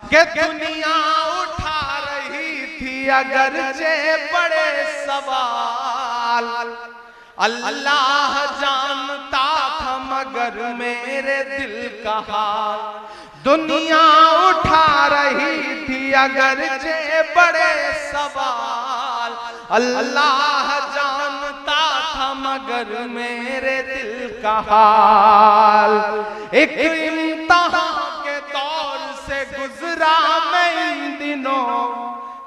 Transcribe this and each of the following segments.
कि दुनिया उठा रही थी अगरचे बड़े सवाल, अल्लाह जानता था मगर मेरे दिल का हाल। दुनिया उठा रही थी अगरचे बड़े सवाल, अल्लाह जानता था मगर मेरे दिल का हाल। एक इम्तिहान के दौर से गुजरा मैं इन दिनों,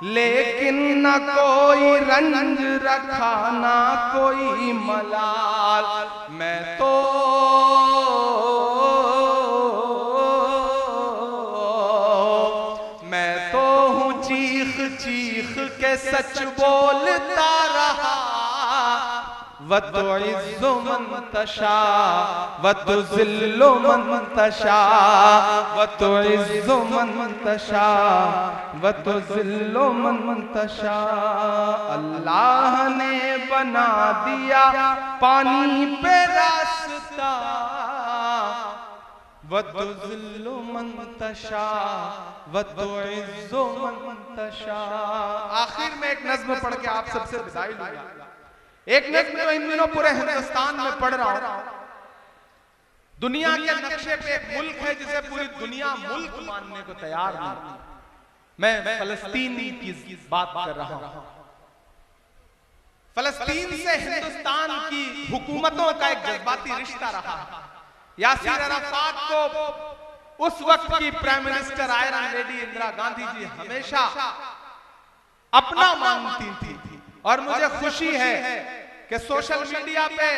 लेकिन न कोई रंज रखा ना कोई मलाल। मैं तो हूँ चीख चीख के सच बोलता रहा, वतुइज़्ज़ु मन तशा वतुज़िल्लु मन तशा, वतुइज़्ज़ु मन तशा वतुज़िल्लु मन तशा। अल्लाह ने बना दिया पानी पे रास्ता, वतुज़िल्लु मन तशा वतुइज़्ज़ु मन तशा। आखिर में एक नज़्म पढ़ के आप सबसे विदाई लूंगा। एक नज़्म तो इन दिनों पूरे हिंदुस्तान में पढ़ रहा हूं। दुनिया के नक्शे पे एक मुल्क है जिसे पूरी दुनिया मुल्क मानने को तैयार नहीं। मैं फलस्तीन की बात कर रहा हूं। फलस्तीन से हिंदुस्तान की हुकूमतों का एक जज्बाती रिश्ता रहा है। यासिर अराफात को उस वक्त की prime minister iron lady Indira Gandhi ji हमेशा अपना मानती थी, और मुझे खुशी है कि सोशल मीडिया पे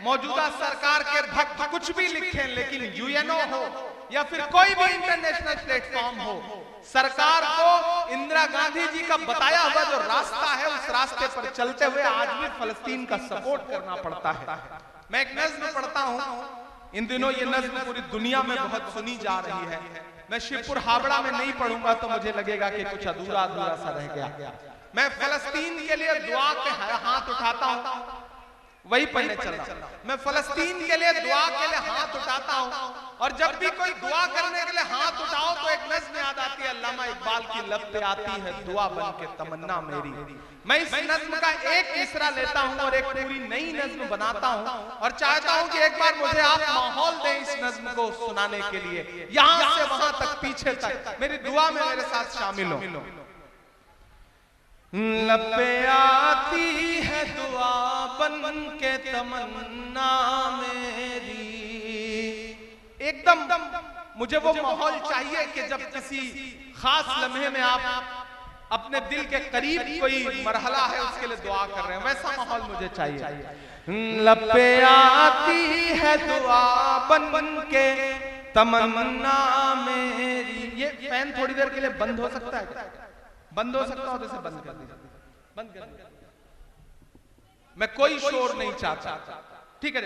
मौजूदा सरकार के भक्त कुछ भी लिखें, लेकिन यूएनओ हो या फिर कोई भी इंटरनेशनल प्लेटफॉर्म हो, सरकार को इंदिरा गांधी जी का बताया हुआ जो रास्ता है उस रास्ते पर चलते हुए आज भी फलस्तीन का सपोर्ट करना पड़ता है। मैं एक नज़्म पढ़ता हूं। इन दिनों ये नज़्म पूरी दुनिया में बहुत सुनी जा रही है। मैं शिवपुर हावड़ा में नहीं पढ़ूंगा तो मुझे लगेगा कि कुछ अधूरा अधूरा सा रह गया। मैं फलस्तीन के लिए दुआ के हाथ उठाता हूं, वही पढ़ने चल रहा हूं। मैं फलस्तीन के लिए दुआ के लिए हाथ उठाता हूं, और जब भी कोई दुआ करने के लिए हाथ उठाओ तो एक नज़्म याद आती है, अल्लामा इकबाल की लब पे आती है दुआ बन के तमन्ना मेरी। मैं इस नज़्म का एक मिसरा लेता हूं और एक पूरी नई नज़्म बनाता हूं, और चाहता हूं कि एक बार मुझे आप माहौल दें इस नज़्म को सुनाने के लिए, यहां से वहां तक, पीछे तक। मेरी दुआ में मेरे साथ शामिल हो। लब पे आती है दुआ बन के तमन्ना मेरी। एकदम मुझे वो माहौल चाहिए कि जब किसी खास लम्हे में आप अपने दिल के करीब कोई मरहला है उसके लिए दुआ कर रहे हैं, वैसा माहौल मुझे चाहिए। लब पे आती है दुआ बन के तमन्ना मेरी। ये फैन थोड़ी देर के लिए बंद हो सकता है? बंद हो सकता हो तो इसे बंद कर दीजिए, बंद कर दीजिए। मैं कोई शोर नहीं चाहता, ठीक है?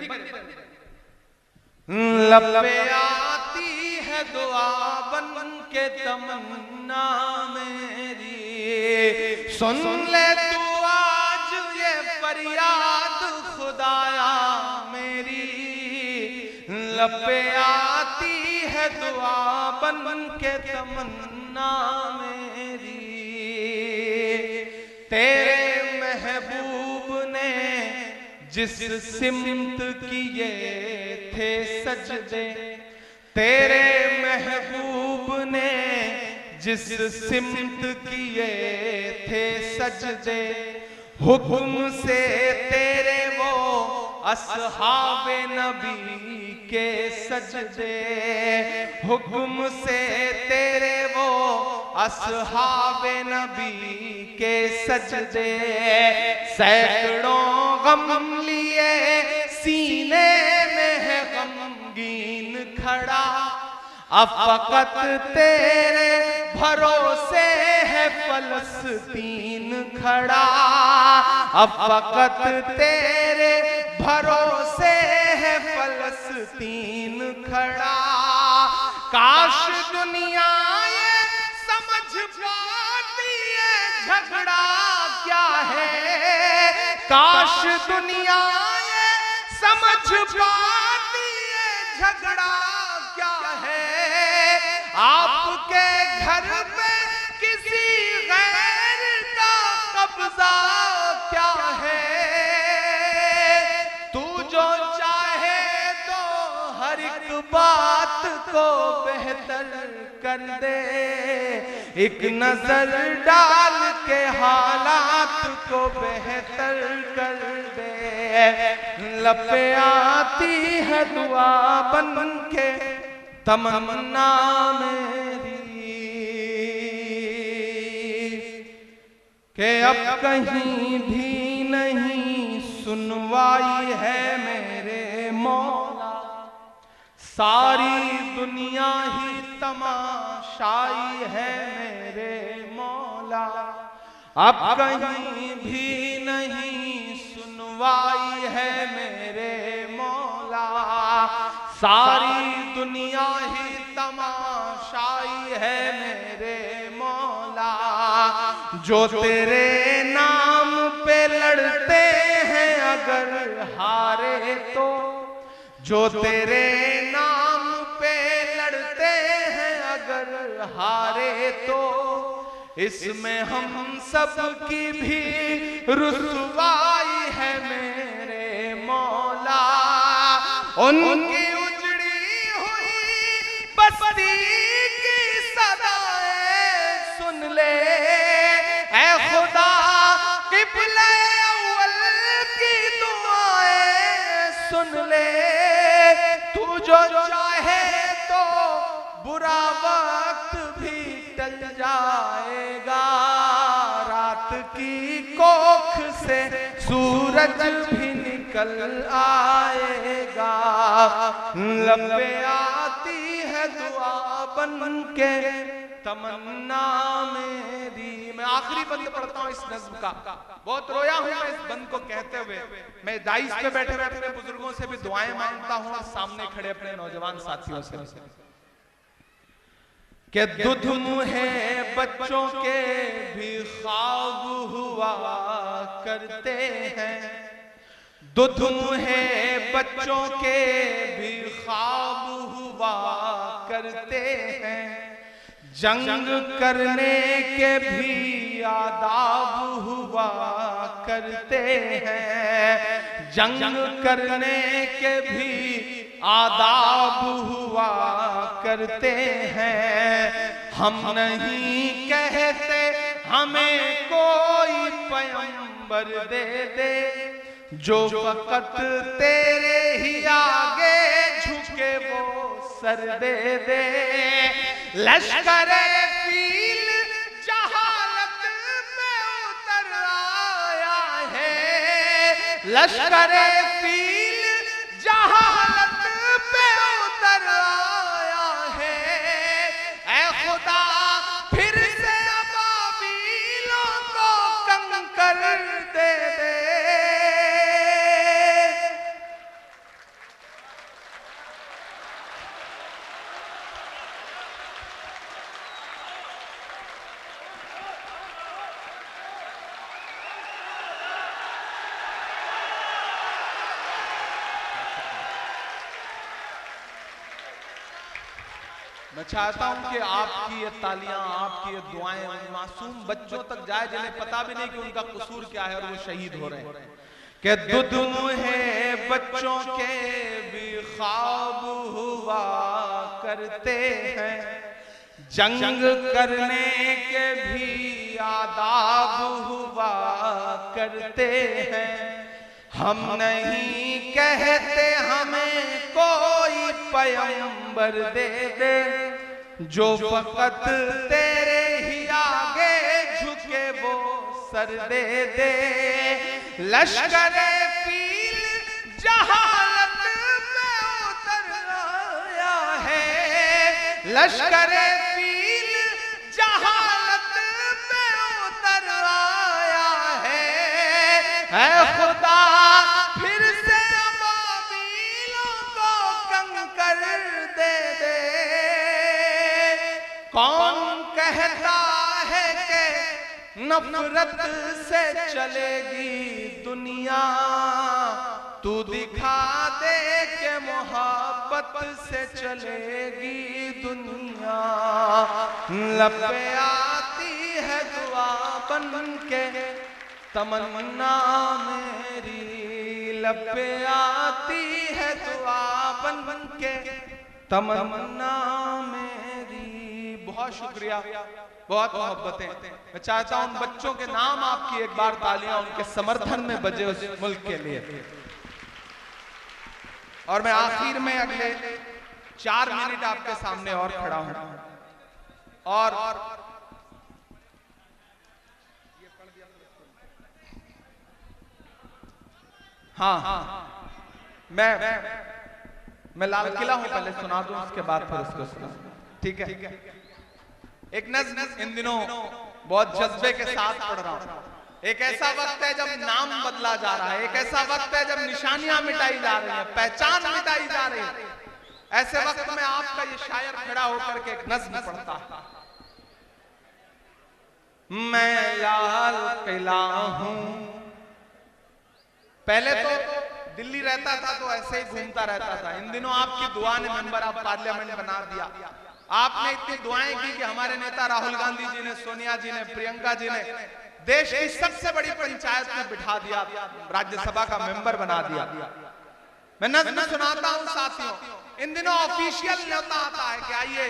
लब पे आती है दुआ बन के तमन्ना मेरी, सुन ले तू आज ये फरियाद खुदाया मेरी। लब पे आती है दुआ बन के तमन्ना मेरी, तेरे महबूब ने जिस सिमत किए थे सजदे, तेरे महबूब ने जिस सिमत किए थे सजदे, हुक्म से तेरे वो अस्हाबे नबी के सजदे, हुक्म से तेरे वो अस्हाबे नबी के सजदे। सैकड़ों गम लिए सीने में है गमगीन खड़ा, अब फकत तेरे भरोसे है फलस्तीन खड़ा, अब फकत तेरे भरोसे है फलस्तीन खड़ा। काश दुनिया ये समझ पाती है झगड़ा क्या है, काश दुनिया ये समझ पाती है झगड़ा क्या है। आपके घर कर दे, एक नजर डाल के हालात को बेहतर कर दे। लब पे आती है दुआ बन के तमन्ना मेरी कि अब कहीं भी नहीं सुनवाई है मेरे मौला, सारी दुनिया ही तमाशाई है मेरे मौला। अब कहीं भी नहीं सुनवाई है मेरे मौला, सारी दुनिया ही तमाशाई है मेरे मौला। जो तेरे नाम पे लड़ते हैं अगर हारे तो, जो तेरे नाम पे लड़ते हैं अगर हारे तो, इसमें हम सब की भी रुसवाई है मेरे मौला। उनकी उजड़ी हुई बस्ती की सदाएं सुन ले ऐ खुदा, क़िबला अव्वल की दुआएं सुन ले। तू जो चाहे तो बुरा वक्त भी टल जाएगा, रात की कोख से सूरज भी निकल आएगा। लब पे आती है दुआ बन के तमन्ना मेरी। मैं आखिरी बंद पढ़ता हूँ इस नज्म का, बहुत रोया हूँ मैं इस बंद को कहते हुए। मैं दाइस पे बैठे हुए अपने बुजुर्गों से भी दुआएं मांगता हूँ, सामने खड़े अपने नौजवान साथियों से कि दुध मुहे बच्चों के भी ख्वाब हुआ करते हैं, दुध मुहे बच्चों के भी ख्वाब हुआ करते हैं। जंग करने के भी आदाब हुआ करते हैं, जंग करने के भी आदाब हुआ करते हैं। हम नहीं कहते हमें कोई पैगंबर दे दे, जो फकत तेरे ही आगे झुके वो सर दे दे। लश्करे फील जहालत में उतर आया है, लश्करे फील जहालत पे उतर आया है। ऐ खुदा फिर से अबाबीलों को कंकर दे दे। मैं चाहता हूं कि आपकी ये तालियां, आपकी ये दुआएं उन मासूम बच्चों तक जाए जिन्हें पता भी नहीं कि उनका कसूर क्या है और वो शहीद हो रहे हैं। कि दुध मुहे बच्चों के भी ख्वाब हुआ करते हैं, जंग करने के भी आदाब हुआ करते हैं। हम नहीं कहते हमें कोई पैगंबर दे दे, जो फकत तेरे ही आगे झुके वो सर दे दे। लश्करे फील जहालत में उतर आया है, लश्करे फील जहालत में उतर आया है। ऐ खुदा फिर से अबाबीलों को कंकर दे दे। कौन कहता है कि नफरत से चलेगी दुनिया, तू दिखा दे कि मोहब्बत से चलेगी दुनिया। लब पे आती है दुआ बन के तमन्ना मेरी, लब पे आती है दुआ बन के तमन्ना मेरी। बहुत शुक्रिया, बहुत मोहब्बतें। मैं चाहता हूं उन बच्चों के नाम आपकी एक बार तालियां उनके समर्थन में बजे उस मुल्क के लिए। और मैं आखिर में अगले 4 मिनट आपके सामने और खड़ा हूं और हाँ, मैं लाल किला हूं, पहले सुना दूं, उसके बाद फिर उसको सुना, ठीक है? एक नज़्म इन दिनों बहुत जज्बे के साथ पढ़ रहा हूं। एक ऐसा वक्त है जब नाम बदला जा रहा है, एक ऐसा वक्त है जब निशानियां मिटाई जा रही हैं, पहचान मिटाई जा रही है। ऐसे वक्त में आपका ये शायर खड़ा होकर के एक नज़्म पढ़ता है। मैं लाल किला हूं। पहले तो दिल्ली रहता था तो ऐसे ही घूमता रहता था। इन दिनों आपकी दुआ ने मेंबर ऑफ पार्लियामेंट बना दिया। आपने इतनी दुआएं की कि हमारे नेता राहुल गांधी जी ने, सोनिया जी ने, प्रियंका जी ने देश की सबसे बड़ी पंचायत में बिठा दिया, राज्यसभा का मेंबर बना दिया। मैं नज़्म सुनाता हूं साथियों। इन दिनों ऑफिशियल न्योता आता है कि आइए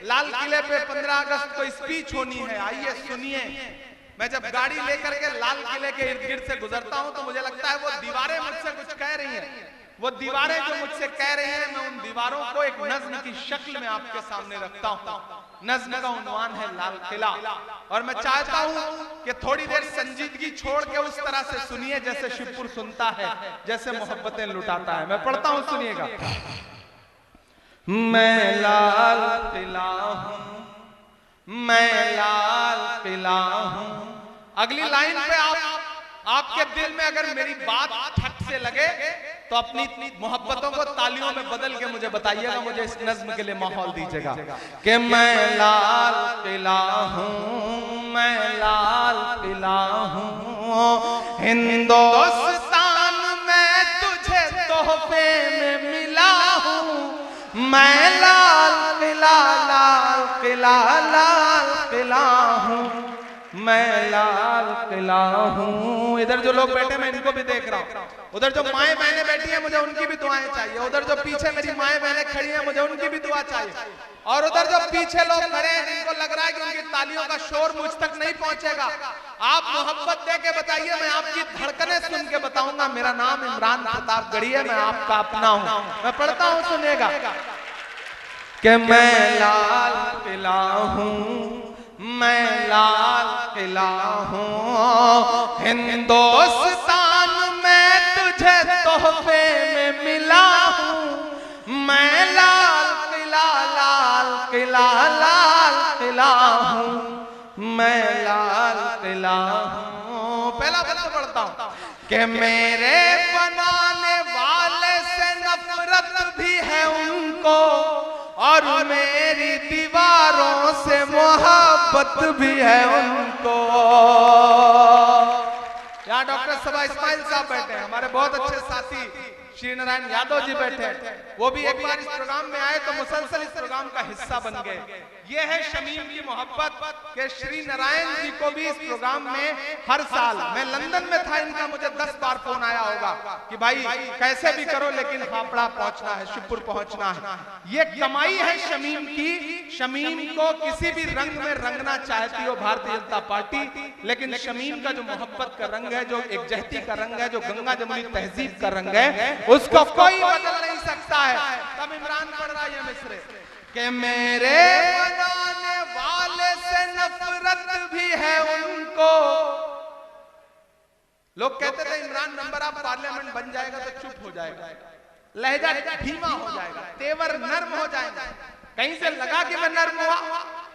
लाल किले पे 15 अगस्त को स्पीच होनी है, आइए सुनिए। मैं जब गाड़ी लेकर के लाल किले के इर्द गिर्द से गुजरता हूं तो मुझे लगता है वो दीवारें मुझसे कुछ कह रही हैं। वो दीवारें जो मुझसे कह रही हैं, मैं उन दीवारों को एक नज़्म की शक्ल में आपके सामने रखता हूं। नज़्म का उन्वान है लाल किला। और मैं चाहता हूं कि थोड़ी देर संजीदगी छोड़ के उस तरह से सुनिए जैसे शिवपुर सुनता है, जैसे मोहब्बतें लुटाता है। मैं पढ़ता हूं, सुनिएगा। मैं लाल किला हूं, मैं लाल किला हूं। अगली लाइन पे आपके दिल में अगर मेरी बात ठक से लगे तो अपनी मोहब्बतों को तालियों में बदल के मुझे बताइएगा, मुझे इस नज़्म के लिए माहौल दीजिएगा कि मैं लाल किला हूं, मैं लाल किला हूं। हिंदुस्तान में तुझे तोहफे में मिला हूं। मैं लाल किला, लाल किला, लाल किला हूं, मैं लाल किला हूं। इधर जो लोग बैठे मैं इनको भी देख रहा हूं। उधर जो माएं बहनें बैठी हैं मुझे उनकी भी दुआएं चाहिए। उधर जो पीछे मेरी माएं बहनें खड़ी हैं मुझे उनकी भी दुआ चाहिए। और उधर जो पीछे लोग खड़े हैं जिनको लग रहा है कि उनकी तालियों का शोर मुझ तक नहीं पहुंचेगा, आप मोहब्बत दे के बताइए, मैं आपकी धड़कनें सुन के बताऊंगा। मेरा नाम इमरान प्रतापगढ़ी है, मैं आपका अपना हूं। मैं पढ़ता हूं, सुनिएगा कि मैं लाल किला हूं, मैं लाल किला हूं। हिंदुस्तान में तुझे तोहफे में मिला हूं। मैं लाल किला, लाल किला, लाल किला हूं, मैं लाल किला हूं। पहला बंद पढ़ता हूं कि मेरे बनाने वाले से नफरत भी है उनको और मेरी दीवारों से मोहब्बत भी है उनको। यहाँ डॉक्टर सबा इस्माइल साहब बैठे हैं, हमारे बहुत अच्छे साथी श्री नारायण यादव जी बैठे हैं। वो भी एक बार इस प्रोग्राम में आए तो मुसलसल इस प्रोग्राम का हिस्सा बन गए। ये है शमीम की मोहब्बत के श्री नारायण जी को भी इस प्रोग्राम में हर साल, मैं लंदन में था, इनका मुझे 10 बार फोन आया होगा कि भाई कैसे भी करो लेकिन हापड़ा पहुंचना है, शिवपुर पहुंचना है। ये कमाई है शमीम की। शमीम को किसी भी रंग में रंगना चाहती हो भारतीय जनता पार्टी, लेकिन शमीम का जो मोहब्बत का रंग है, जो एकजहती का रंग है, जो गंगा जमुनी तहजीब का रंग है, उसको कोई बदल नहीं सकता है। तब इमरान पढ़ रहा है मिसरे कि मेरे बनाने वाले से नफरत भी है उनको। लोग कहते थे इमरान मेंबर ऑफ पार्लियामेंट बन जाएगा तो चुप हो जाएगा, लहजा धीमा हो जाएगा, तेवर नर्म हो जाएगा। कहीं से लगा कि मैं नर्म हुआ,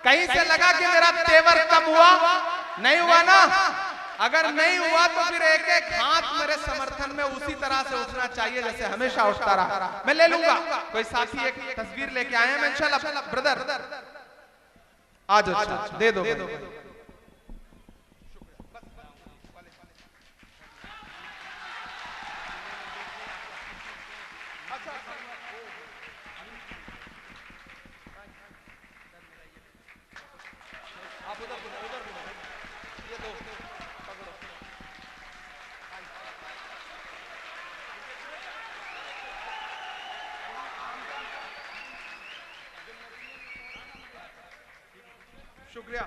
कहीं से लगा कि मेरा तेवर कम हुआ? नहीं हुआ ना। अगर नहीं हुआ तो फिर एक एक हाथ मेरे समर्थन में उसी तरह से उठना चाहिए जैसे हमेशा उठता रहा। मैं ले लूंगा। कोई साथी एक तस्वीर लेके आए हैं, मैं इंशाल्लाह ब्रदर आ जाओ, दे दो। शुक्रिया।